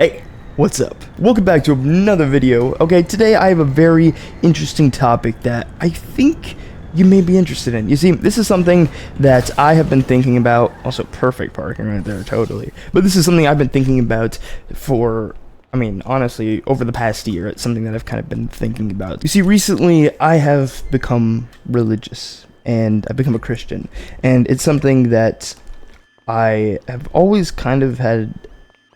Hey, what's up? Welcome back to another video. Okay, today I have a very interesting topic that I think you may be interested in. You see, this is something that I have been thinking about. Also, perfect parking right there, totally. But this is something I've been thinking about for, honestly, over the past year. It's something that I've kind of been thinking about. You see, recently I have become religious, and I've become a Christian. And it's something that I have always kind of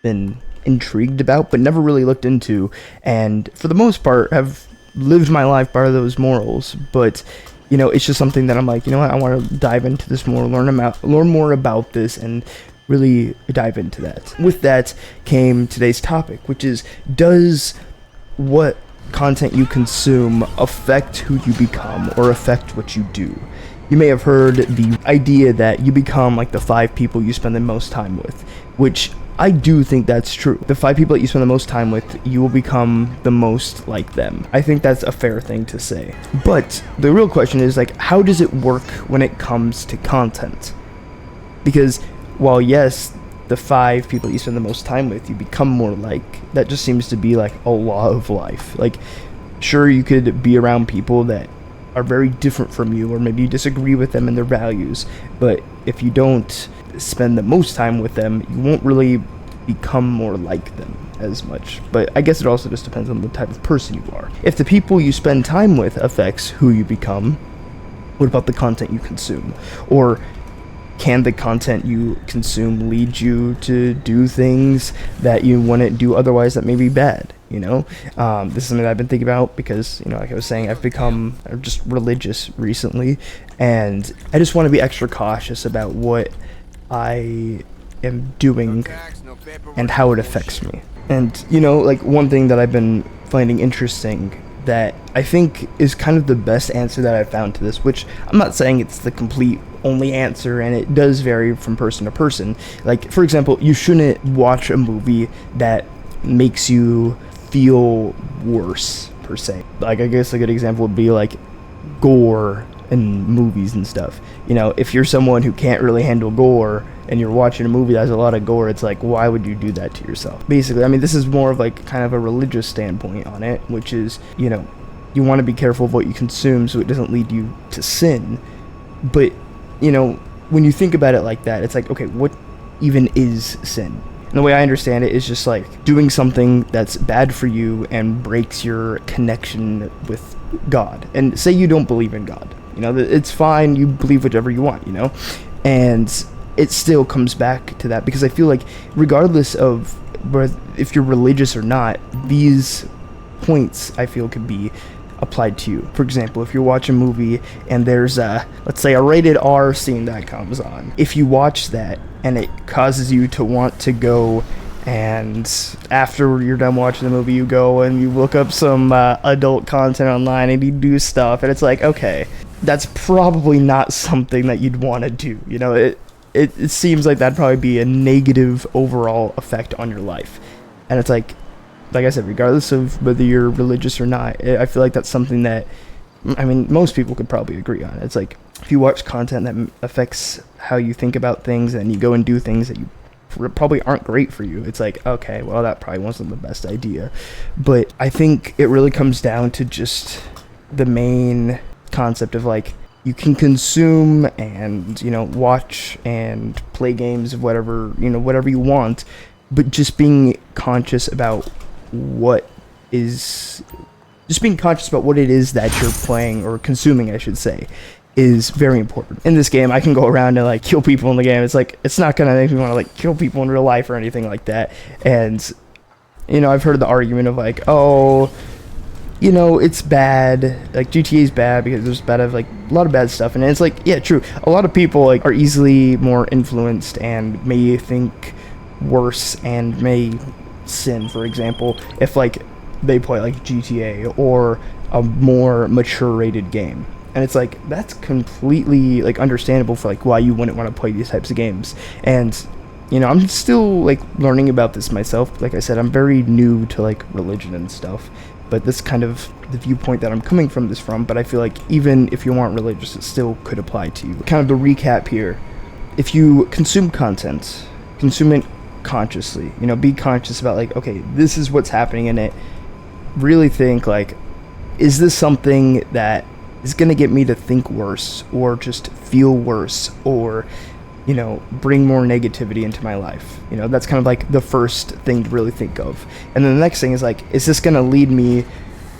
been intrigued about, but never really looked into, and for the most part have lived my life by those morals. But it's just something that I'm like, what, I want to dive into this more, learn more about this, and really dive into that. With that came today's topic, which is, does what content you consume affect who you become or affect what you do? You may have heard the idea that you become like the 5 people you spend the most time with, which I do think that's true. The 5 people that you spend the most time with, you will become the most like them. I think that's a fair thing to say. But the real question is, like, how does it work when it comes to content? Because while yes, the 5 people you spend the most time with, you become more like, that just seems to be like a law of life. Like, sure, you could be around people that are very different from you, or maybe you disagree with them and their values, but if you don't spend the most time with them, you won't really become more like them as much. But I guess it also just depends on the type of person you are. If the people you spend time with affects who you become, what about the content you consume? Or can the content you consume lead you to do things that you wouldn't do otherwise that may be bad? This is something I've been thinking about because, like I was saying, I've become just religious recently, and I just want to be extra cautious about what I am doing and how it affects me. And, like, one thing that I've been finding interesting that I think is kind of the best answer that I've found to this, which I'm not saying it's the complete only answer, and it does vary from person to person. Like, for example, you shouldn't watch a movie that makes you feel worse, per se. Like, I guess a good example would be, like, gore in movies and stuff. If you're someone who can't really handle gore and you're watching a movie that has a lot of gore, it's like, why would you do that to yourself? Basically, this is more of like kind of a religious standpoint on it, which is, you want to be careful of what you consume so it doesn't lead you to sin. But, when you think about it like that, it's like, okay, what even is sin? And the way I understand it is just like doing something that's bad for you and breaks your connection with God. And say you don't believe in God, it's fine, you believe whatever you want, and it still comes back to that, because I feel like regardless of if you're religious or not, these points I feel could be applied to you. For example, if you're watching a movie and there's let's say a rated R scene that comes on, if you watch that and it causes you to want to go, and after you're done watching the movie, you go and you look up some adult content online and you do stuff, and it's like, okay, that's probably not something that you'd want to do. It seems like that'd probably be a negative overall effect on your life. And it's like I said, regardless of whether you're religious or not, I feel like that's something that, most people could probably agree on. It's like, if you watch content that affects how you think about things and you go and do things that you probably aren't great for you, it's like, okay, well, that probably wasn't the best idea. But I think it really comes down to just the main concept of, like, you can consume and, watch and play games of whatever you want, but just being conscious about what it is that you're playing or consuming, I should say, is very important. In this game, I can go around and, like, kill people in the game. It's like, it's not gonna make me want to, like, kill people in real life or anything like that. And, I've heard the argument of, like, oh, it's bad, like, GTA is bad because there's a lot of bad stuff. And it's like, yeah, true. A lot of people, like, are easily more influenced and may think worse and may sin, for example, if, like, they play, like, GTA or a more mature rated game. And it's like, that's completely, like, understandable for, like, why you wouldn't want to play these types of games. And, I'm still, like, learning about this myself. Like I said, I'm very new to, like, religion and stuff. But this kind of the viewpoint that I'm coming from this from. But I feel like even if you aren't religious, it still could apply to you. Kind of the recap here. If you consume content, consume it consciously, be conscious about like, okay, this is what's happening in it. Really think like, is this something that is going to get me to think worse or just feel worse or, bring more negativity into my life? That's kind of like the first thing to really think of. And then the next thing is like, is this going to lead me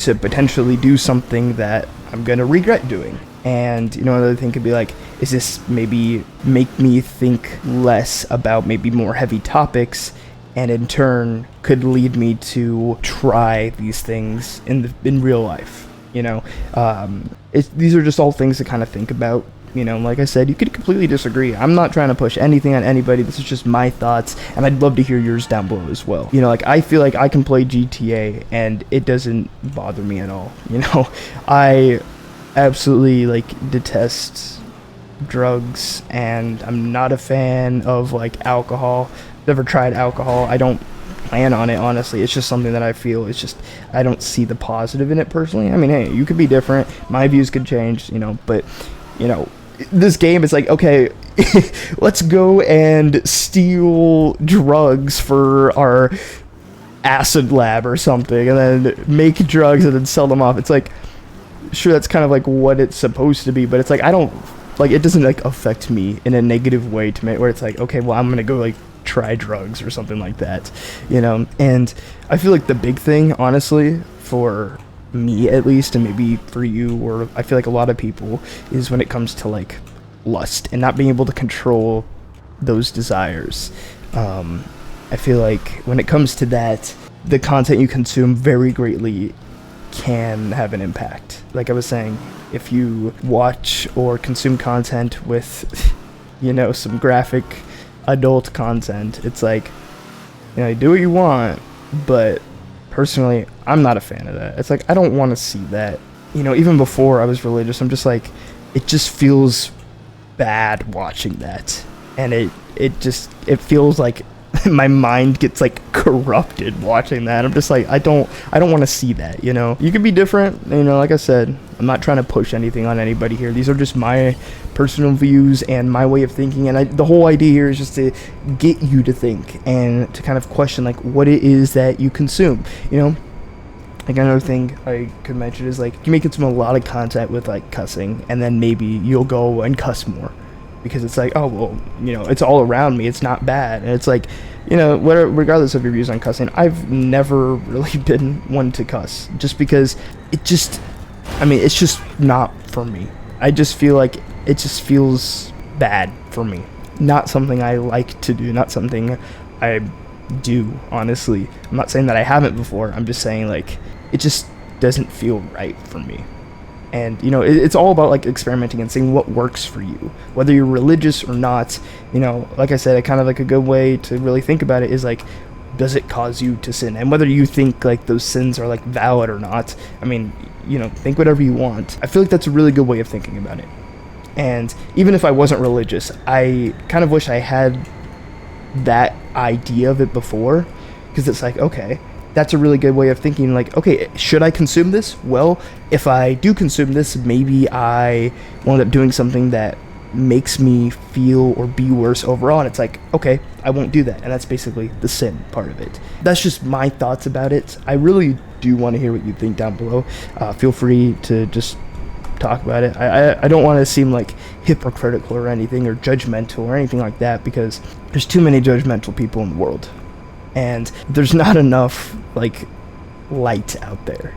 to potentially do something that I'm going to regret doing? And, another thing could be like, is this maybe make me think less about maybe more heavy topics, and in turn could lead me to try these things in real life? These are just all things to kind of think about. Like I said, you could completely disagree. I'm not trying to push anything on anybody. This is just my thoughts, and I'd love to hear yours down below as well. Like I feel like I can play GTA and it doesn't bother me at all. I absolutely like detest drugs, and I'm not a fan of like alcohol. Never tried alcohol. I don't plan on it, honestly. It's just something that I feel, I don't see the positive in it personally. I mean, hey, you could be different, my views could change, but this game is like, okay, let's go and steal drugs for our acid lab or something, and then make drugs and then sell them off. It's like, sure, that's kind of like what it's supposed to be, but it's like, I don't like, it doesn't like affect me in a negative way to me, where it's like, okay, well, I'm gonna go like try drugs or something like that, and I feel like the big thing, honestly, for me at least, and maybe for you, or I feel like a lot of people, is when it comes to like lust and not being able to control those desires. I feel like when it comes to that, the content you consume very greatly can have an impact. Like I was saying, if you watch or consume content with some graphic adult content, it's like, you do what you want, but personally, I'm not a fan of that. It's like, I don't want to see that. Even before I was religious, I'm just like, it just feels bad watching that. And it feels like my mind gets like corrupted watching that. I'm just like, I don't want to see that. You can be different, like I said, I'm not trying to push anything on anybody here. These are just my personal views and my way of thinking, and the whole idea here is just to get you to think and to kind of question like what it is that you consume. Like another thing I could mention is like, you may consume a lot of content with like cussing, and then maybe you'll go and cuss more because it's like, oh well, it's all around me, it's not bad. And it's like, whatever, regardless of your views on cussing, I've never really been one to cuss, just because it's just not for me. I just feel like it just feels bad for me. Not something I like to do, not something I do, honestly. I'm not saying that I haven't before, I'm just saying like, it just doesn't feel right for me. And it's all about like experimenting and seeing what works for you, whether you're religious or not. Like I said, kind of like a good way to really think about it is like, does it cause you to sin? And whether you think like those sins are like valid or not, I mean, think whatever you want. I feel like that's a really good way of thinking about it. And even if I wasn't religious, I kind of wish I had that idea of it before, because it's like, okay, that's a really good way of thinking. Like, okay, should I consume this? Well, if I do consume this, maybe I will end up doing something that makes me feel or be worse overall. And it's like, okay, I won't do that. And that's basically the sin part of it. That's just my thoughts about it. I really do want to hear what you think down below. Feel free to just talk about it. I don't want to seem like hypocritical or anything, or judgmental or anything like that, because there's too many judgmental people in the world, and there's not enough like light out there.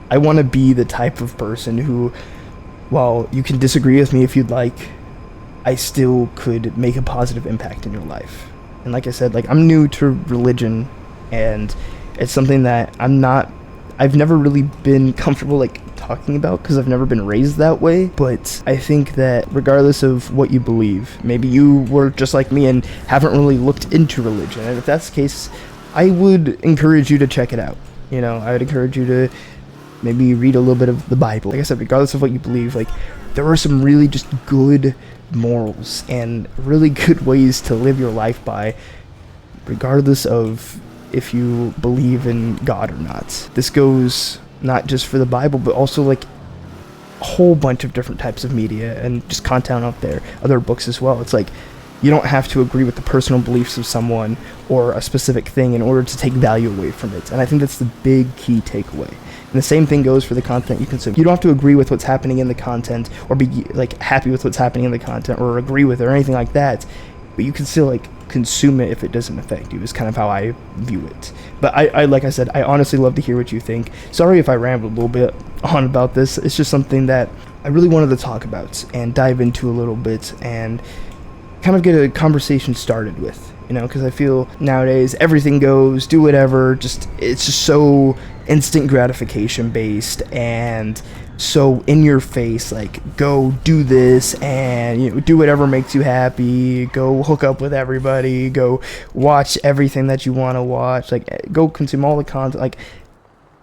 I want to be the type of person who, while you can disagree with me if you'd like, I still could make a positive impact in your life. And like I said, like, I'm new to religion, and it's something that I've never really been comfortable like talking about, because I've never been raised that way. But I think that regardless of what you believe, maybe you were just like me and haven't really looked into religion, and if that's the case, I would encourage you to check it out. I would encourage you to maybe read a little bit of the Bible. Like I said, regardless of what you believe, like, there are some really just good morals and really good ways to live your life by, regardless of if you believe in God or not. This goes not just for the Bible, but also like a whole bunch of different types of media and just content out there, other books as well. It's like, You don't have to agree with the personal beliefs of someone or a specific thing in order to take value away from it. And I think that's the big key takeaway. And the same thing goes for the content you consume. You don't have to agree with what's happening in the content or be like happy with what's happening in the content or agree with it or anything like that, but you can still like consume it if it doesn't affect you, is kind of how I view it. But I like I said, I honestly love to hear what you think. Sorry if I rambled a little bit on about this. It's just something that I really wanted to talk about and dive into a little bit and kind of get a conversation started with, you know, because I feel nowadays everything goes, do whatever, it's just so instant gratification based and so in your face, like go do this and, you know, do whatever makes you happy, go hook up with everybody, go watch everything that you want to watch, like go consume all the content. Like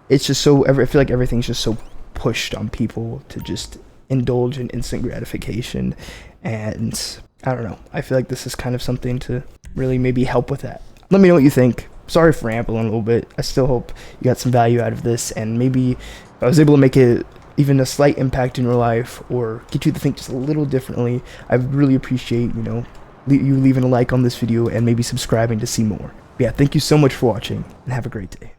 it's just so, I feel like everything's just so pushed on people to just indulge in instant gratification. And I don't know, I feel like this is kind of something to really maybe help with that. Let me know what you think. Sorry for rambling a little bit. I still hope you got some value out of this, and maybe if I was able to make it even a slight impact in your life or get you to think just a little differently, I would really appreciate, you know, you leaving a like on this video and maybe subscribing to see more. But yeah, thank you so much for watching and have a great day.